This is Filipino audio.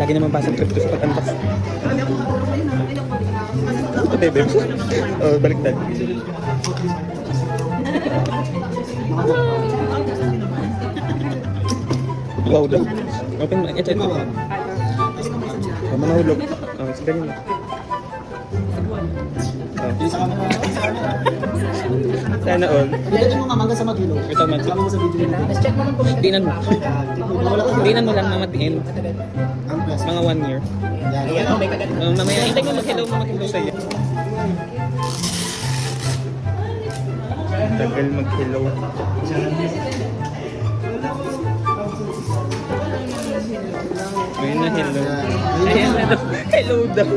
Lagi naman pasang trip to sa Patantas. Ito, bebe. Oh, baliktad. Wow daw. Open mo. Ito. Manahulog. Oh, sige ganyan na. Sana all. Ilagay mo mamaga sa magilo. Ito man. Sama mo sa video nito. Dinan mo. Dinan mo lang mamatiin. Ang plus. Mga 1 year. Yan. Mamaya, hintay mo mag-hello sa'yo. Tagal mag-hello. Ayun na, hello. Ayan na daw. Hello daw.